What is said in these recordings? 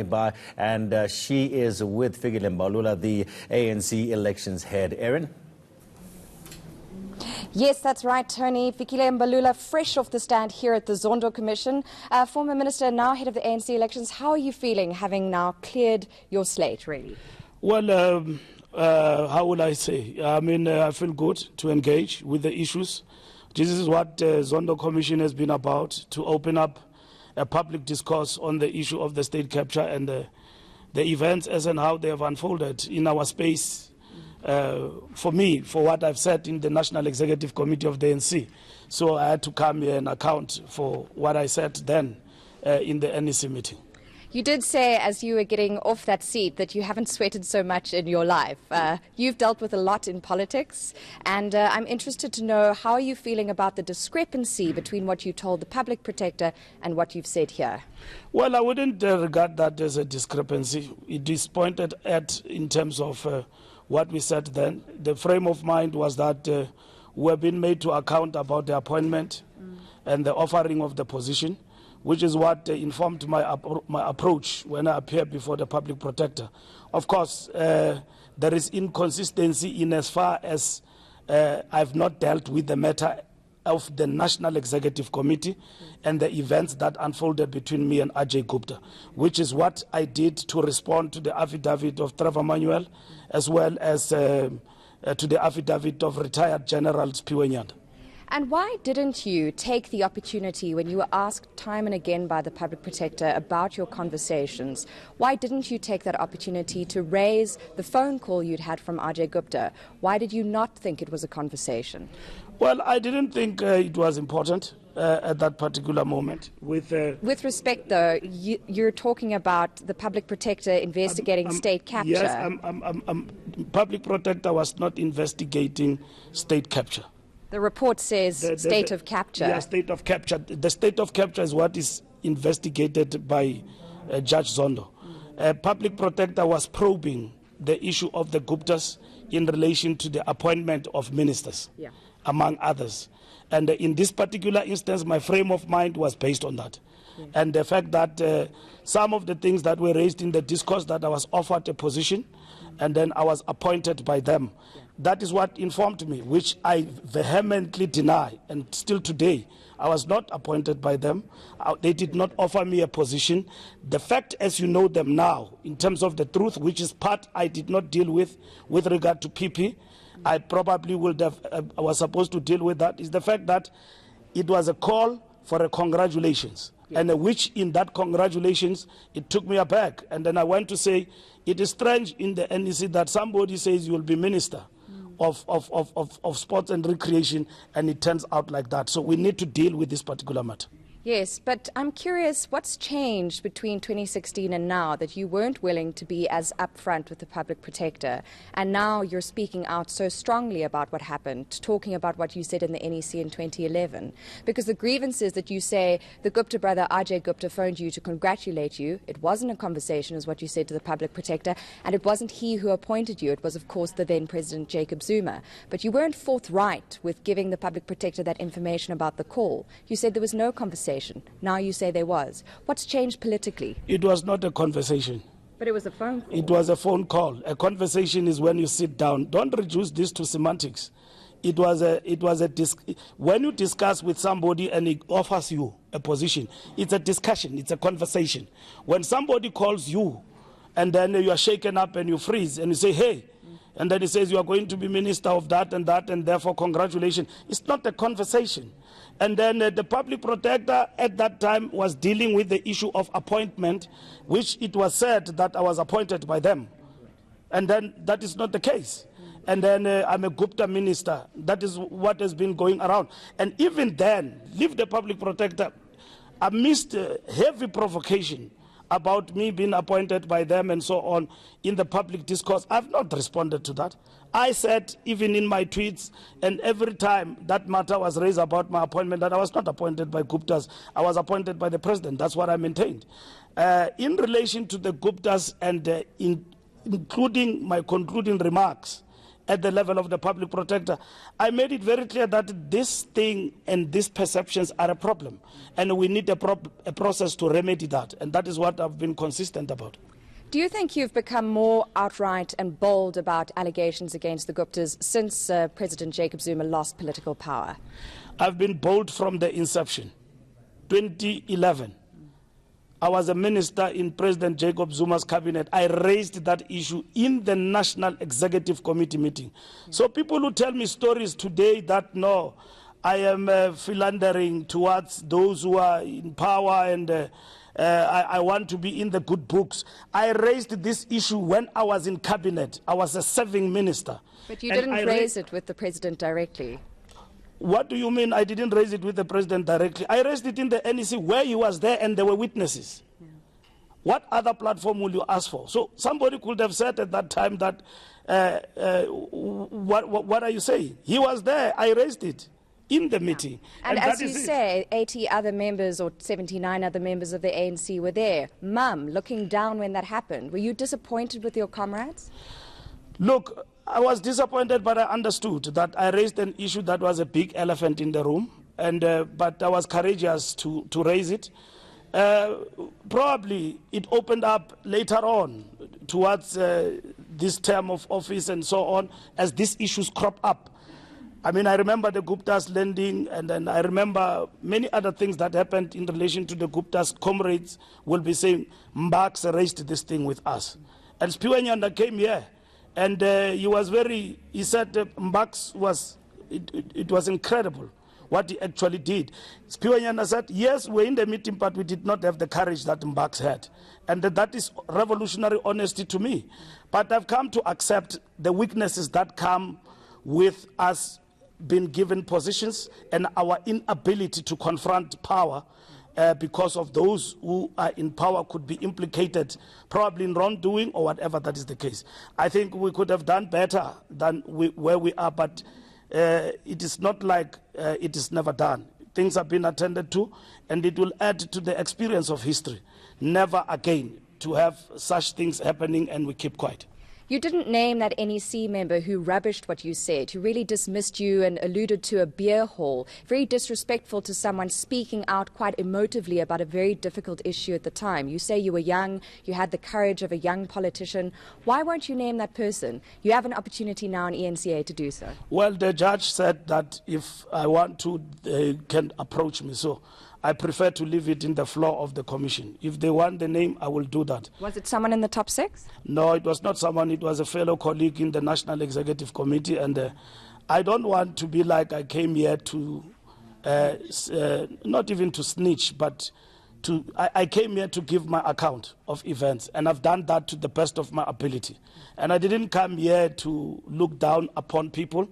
By, and she is with Fikile Mbalula, the ANC Elections Head. Erin? Yes, that's right, Tony. Fikile Mbalula, fresh off the stand here at the Zondo Commission. Former Minister, now head of the ANC Elections. How are you feeling, having now cleared your slate, really? Well, how would I say? I mean, I feel good to engage with the issues. This is what the Zondo Commission has been about, to open up a public discourse on the issue of the state capture and the events as and how they have unfolded in our space. For me, for what I've said in the National Executive Committee of the ANC. So I had to come here and account for what I said then in the NEC meeting. You did say, as you were getting off that seat, that you haven't sweated so much in your life. You've dealt with a lot in politics, and I'm interested to know, how are you feeling about the discrepancy between what you told the public protector and what you've said here? Well, I wouldn't regard that as a discrepancy. It is pointed at in terms of what we said then. The frame of mind was that we have been made to account about the appointment and the offering of the position, which is what informed my approach when I appeared before the public protector. Of course, there is inconsistency in as far as I've not dealt with the matter of the National Executive Committee and the events that unfolded between me and Ajay Gupta, which is what I did to respond to the affidavit of Trevor Manuel, as well as to the affidavit of retired General Spiwe Nyanda. And why didn't you take the opportunity, when you were asked time and again by the public protector about your conversations, why didn't you take that opportunity to raise the phone call you'd had from Ajay Gupta? Why did you not think it was a conversation? Well, I didn't think it was important at that particular moment. With respect, though, you're talking about the public protector investigating state capture. Yes, public protector was not investigating state capture. The report says state of capture. Yeah, state of capture. The state of capture is what is investigated by Judge Zondo. Public protector was probing the issue of the Guptas in relation to the appointment of ministers, among others. And in this particular instance, my frame of mind was based on that. And the fact that some of the things that were raised in the discourse, that I was offered a position and then I was appointed by them. That is what informed me, which I vehemently deny. And still today, I was not appointed by them. They did not offer me a position. The fact, as you know them now, in terms of the truth, which is part I did not deal with regard to PP, I probably would have, I was supposed to deal with that, is the fact that it was a call for a congratulations. And which in that congratulations, it took me aback. And then I went to say, it is strange in the NEC that somebody says you will be minister of sports and recreation, and it turns out like that. So we need to deal with this particular matter. Yes, but I'm curious, what's changed between 2016 and now that you weren't willing to be as upfront with the public protector, and now you're speaking out so strongly about what happened, talking about what you said in the NEC in 2011? Because the grievance is that you say the Gupta brother Ajay Gupta phoned you to congratulate you. It wasn't a conversation, is what you said to the public protector, and it wasn't he who appointed you. It was, of course, the then President Jacob Zuma. But you weren't forthright with giving the public protector that information about the call. You said there was no conversation. Now you say there was. What's changed politically? It was not a conversation. But it was a phone call. It was a phone call. A conversation is when you sit down. Don't reduce this to semantics. When you discuss with somebody and he offers you a position, it's a discussion, it's a conversation. When somebody calls you and then you are shaken up and you freeze and you say, hey, and then he says you are going to be minister of that and therefore congratulations. It's not a conversation. And then the public protector at that time was dealing with the issue of appointment, which it was said that I was appointed by them. And then that is not the case. And then I'm a Gupta minister. That is what has been going around. And even then, leave the public protector, amidst heavy provocation about me being appointed by them and so on in the public discourse, I've not responded to that. I said, even in my tweets, and every time that matter was raised about my appointment, that I was not appointed by Guptas, I was appointed by the president. That's what I maintained. In relation to the Guptas and including my concluding remarks at the level of the public protector, I made it very clear that this thing and these perceptions are a problem, and we need a process to remedy that, and that is what I've been consistent about. Do you think you've become more outright and bold about allegations against the Guptas since President Jacob Zuma lost political power? I've been bold from the inception. 2011, I was a minister in President Jacob Zuma's cabinet. I raised that issue in the National Executive Committee meeting. So people who tell me stories today that, no, I am philandering towards those who are in power and I want to be in the good books. I raised this issue when I was in cabinet. I was a serving minister. But you didn't raise it with the president directly. What do you mean I didn't raise it with the president directly? I raised it in the NEC where he was there and there were witnesses. Yeah. What other platform will you ask for? So somebody could have said at that time that, what are you saying? He was there, I raised it in the meeting. And as you say, 80 other members or 79 other members of the ANC were there. Mum, looking down when that happened. Were you disappointed with your comrades? Look, I was disappointed, but I understood that I raised an issue that was a big elephant in the room, and but I was courageous to raise it. Probably it opened up later on towards this term of office and so on as these issues crop up. I mean, I remember the Guptas landing, and then I remember many other things that happened in relation to the Guptas. Comrades will be saying, Mbaks raised this thing with us. And Spiwe Nyanda came here. And he said Mbaks was, it was incredible what he actually did. Spiwe Nyanda said, yes, we're in the meeting, but we did not have the courage that Mbaks had. And that is revolutionary honesty to me. But I've come to accept the weaknesses that come with us being given positions and our inability to confront power. Because of those who are in power could be implicated probably in wrongdoing or whatever that is the case. I think we could have done better than where we are, but it is not like it is never done. Things have been attended to, and it will add to the experience of history. Never again to have such things happening and we keep quiet. You didn't name that NEC member who rubbished what you said, who really dismissed you and alluded to a beer hall. Very disrespectful to someone speaking out quite emotively about a very difficult issue at the time. You say you were young, you had the courage of a young politician. Why won't you name that person? You have an opportunity now in eNCA to do so. Well, the judge said that if I want to, they can approach me. So I prefer to leave it in the floor of the commission. If they want the name, I will do that. Was it someone in the top six? No, it was not someone. It was a fellow colleague in the National Executive Committee. And I don't want to be like I came here to, not even to snitch, but I came here to give my account of events. And I've done that to the best of my ability. And I didn't come here to look down upon people.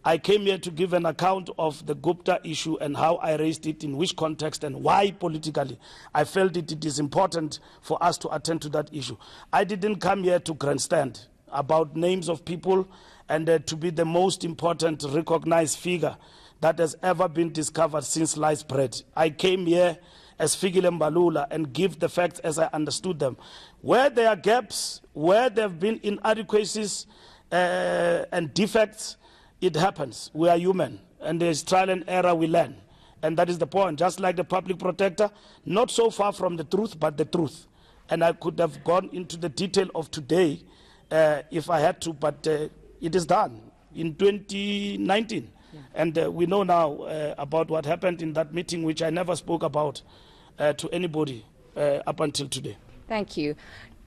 I came here to give an account of the Gupta issue and how I raised it, in which context and why politically I felt it is important for us to attend to that issue. I didn't come here to grandstand about names of people and to be the most important recognized figure that has ever been discovered since sliced bread. I came here as Fikile Mbalula and give the facts as I understood them. Where there are gaps, where there have been inadequacies and defects, it happens. We are human, and there's trial and error we learn. And that is the point. Just like the public protector, not so far from the truth, but the truth. And I could have gone into the detail of today if I had to, but it is done in 2019. Yeah. And we know now about what happened in that meeting, which I never spoke about to anybody up until today. Thank you.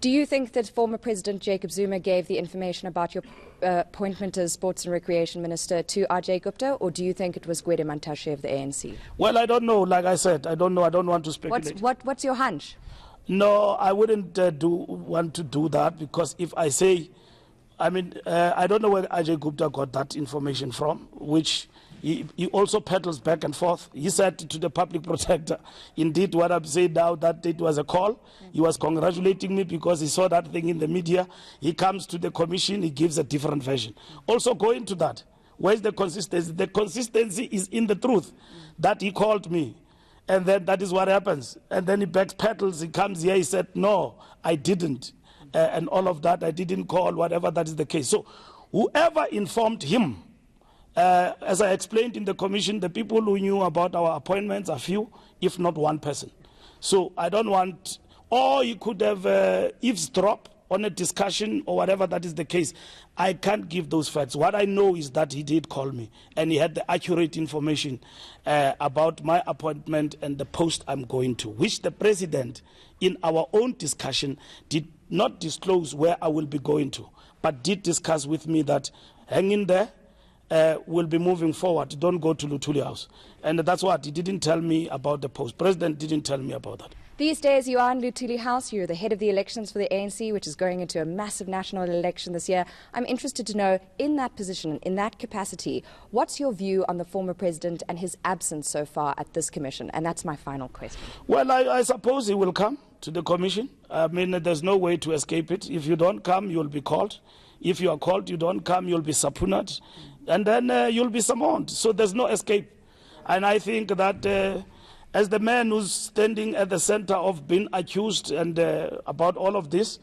Do you think that former President Jacob Zuma gave the information about your appointment as Sports and Recreation Minister to RJ Gupta, or do you think it was Gwede Mantashe of the ANC? Well, I don't know. Like I said, I don't know. I don't want to speculate. What's your hunch? No, I wouldn't want to do that, because if I say, I mean, I don't know where RJ Gupta got that information from, which he also peddles back and forth. He said to the public protector, indeed, what I'm saying now, that it was a call. He was congratulating me because he saw that thing in the media. He comes to the commission, he gives a different version. Also, go into that. Where's the consistency? The consistency is in the truth that he called me. And then that is what happens. And then he backpedals, he comes here, he said, no, I didn't. And all of that, I didn't call, whatever that is the case. So Whoever informed him, as I explained in the commission, the people who knew about our appointments are few, if not one person. So I don't want, or he could have eavesdropped on a discussion or whatever that is the case. I can't give those facts. What I know is that he did call me and he had the accurate information about my appointment and the post I'm going to, which the president in our own discussion did not disclose where I will be going to, but did discuss with me that hang in there, we'll be moving forward. Don't go to Luthuli House. And that's what he didn't tell me about the post. President didn't tell me about that. These days you are in Luthuli House. You're the head of the elections for the ANC, which is going into a massive national election this year. I'm interested to know, in that position, in that capacity, what's your view on the former president and his absence so far at this commission? And that's my final question. Well, I suppose he will come to the commission. I mean, there's no way to escape it. If you don't come, you'll be called. If you are called, you don't come, you'll be subpoenaed. And then you'll be summoned. So there's no escape. And I think that as the man who's standing at the center of being accused and about all of this,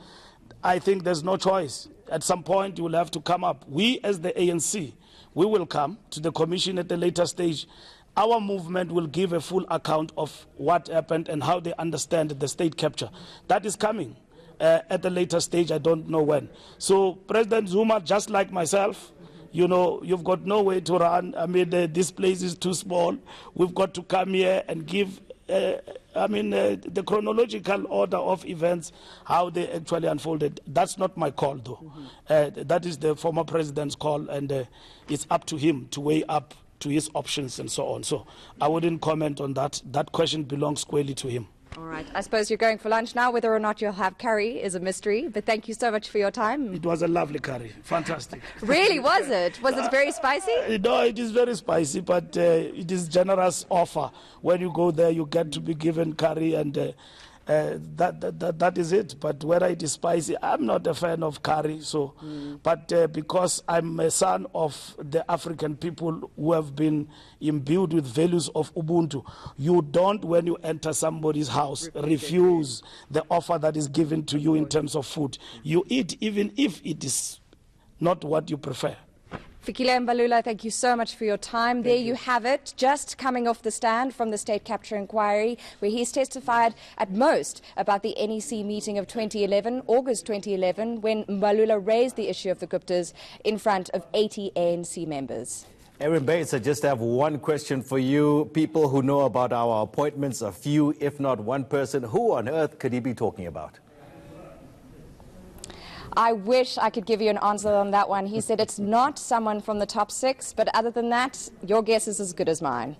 I think there's no choice. At some point, you will have to come up. We, as the ANC, we will come to the commission at a later stage. Our movement will give a full account of what happened and how they understand the state capture. That is coming at a later stage. I don't know when. So President Zuma, just like myself, you know, you've got no way to run. I mean, this place is too small. We've got to come here and give, the chronological order of events, how they actually unfolded. That's not my call, though. That is the former president's call, and it's up to him to weigh up to his options and so on. So I wouldn't comment on that. That question belongs squarely to him. All right. I suppose you're going for lunch now. Whether or not you'll have curry is a mystery. But thank you so much for your time. It was a lovely curry. Fantastic. Really, was it? Was it very spicy? No, it is very spicy, but it is generous offer. When you go there, you get to be given curry, and that is it. But whether it is spicy, I'm not a fan of curry. So, but because I'm a son of the African people who have been imbued with values of Ubuntu, you don't, when you enter somebody's house, refuse the offer that is given to you in terms of food. You eat even if it is not what you prefer. Fikile Mbalula, thank you so much for your time. There you have it, just coming off the stand from the state capture inquiry, where he's testified at most about the NEC meeting of 2011, August 2011, when Mbalula raised the issue of the Guptas in front of 80 ANC members. Erin Bates, I just have one question for you. People who know about our appointments are few, if not one person. Who on earth could he be talking about? I wish I could give you an answer on that one. He said it's not someone from the top six, but other than that, your guess is as good as mine.